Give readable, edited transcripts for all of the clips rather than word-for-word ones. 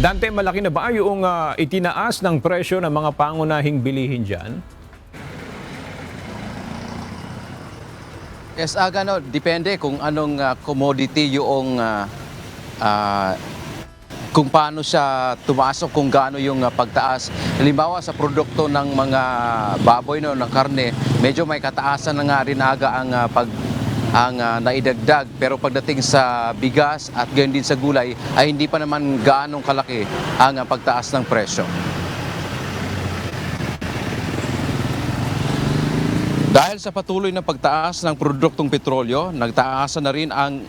Dante, malaki na ba yung itinaas ng presyo ng mga pangunahing bilihin dyan? Yes, depende kung anong commodity yung kung paano siya tumasok, kung gaano yung pagtaas. Halimbawa sa produkto ng mga baboy no, ng karne, medyo may kataasan na nga rin ang naidagdag. Pero pagdating sa bigas at gayon din sa gulay, ay hindi pa naman gaanong kalaki ang pagtaas ng presyo. Dahil sa patuloy na pagtaas ng produktong petrolyo, nagtaasan na rin ang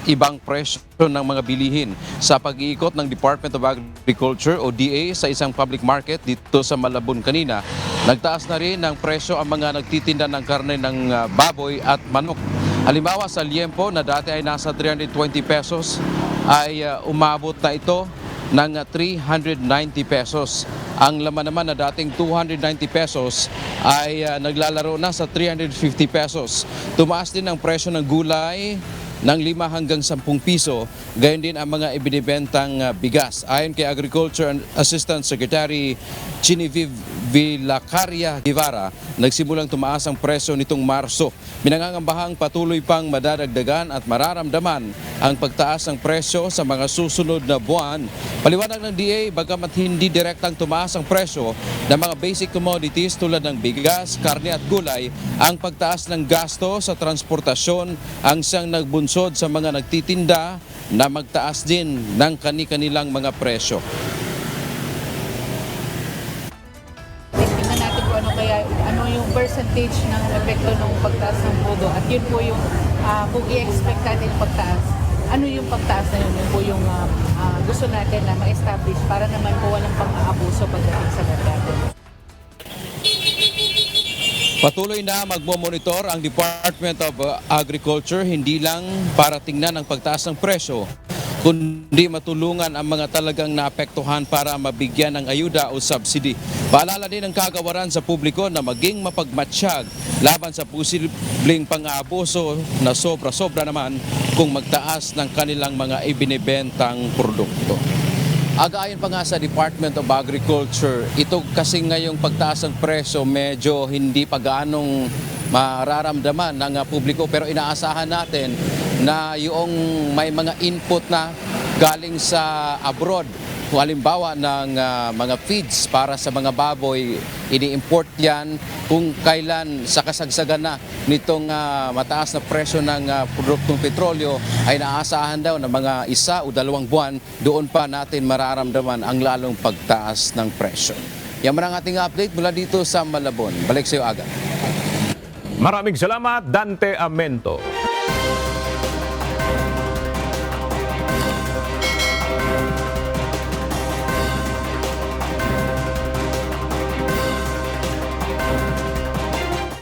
ibang presyo ng mga bilihin. Sa pag-iikot ng Department of Agriculture o DA sa isang public market dito sa Malabon kanina, nagtaas na rin ng presyo ang mga nagtitinda ng karne ng baboy at manok. Halimbawa sa liempo na dati ay nasa 320 pesos ay umabot na ito ng 390 pesos. Ang laman naman na dating 290 pesos ay naglalaro na sa 350 pesos. Tumaas din ang presyo ng gulay ng 5 hanggang 10 piso, gayon din ang mga ibinibentang bigas. Ayon kay Agriculture Assistant Secretary Genevieve Villacaria Guevara, nagsimulang tumaas ang presyo nitong Marso. Pinangangambahang patuloy pang madadagdagan at mararamdaman ang pagtaas ng presyo sa mga susunod na buwan. Paliwanag ng DA, bagamat hindi direktang tumaas ang presyo ng mga basic commodities tulad ng bigas, karne at gulay, ang pagtaas ng gasto sa transportasyon ang siyang nagbunsod sa mga nagtitinda na magtaas din ng kani-kanilang mga presyo. Tingnan natin kung ano yung percentage ng epekto ng pagtaas ng podo at yun po yung kung i-expect natin pagtaas. Ano yung pagtaas na yun? Yun po yung gusto natin na ma-establish para naman po walang pang-aabuso pagdating sa merkado. Patuloy na magmomonitor ang Department of Agriculture hindi lang para tingnan ang pagtaas ng presyo, kundi matulungan ang mga talagang naapektuhan para mabigyan ng ayuda o subsidy. Paalala din ang kagawaran sa publiko na maging mapagmatsyag laban sa posibleng pang-aabuso na sobra-sobra naman kung magtaas ng kanilang mga ibinibentang produkto. Ayon pa nga sa Department of Agriculture, ito kasi ngayong pagtaas ng presyo medyo hindi pa gaanong mararamdaman ng publiko, pero inaasahan natin na yung may mga input na galing sa abroad. Kung halimbawa ng mga feeds para sa mga baboy, ini-import yan kung kailan sa kasagsagan na nitong mataas na presyo ng produktong petrolyo ay naasahan daw na mga 1 o 2 buwan, doon pa natin mararamdaman ang lalong pagtaas ng presyo. Yan man ang ating update mula dito sa Malabon. Balik sa iyo, Aga. Maraming salamat, Dante Amento.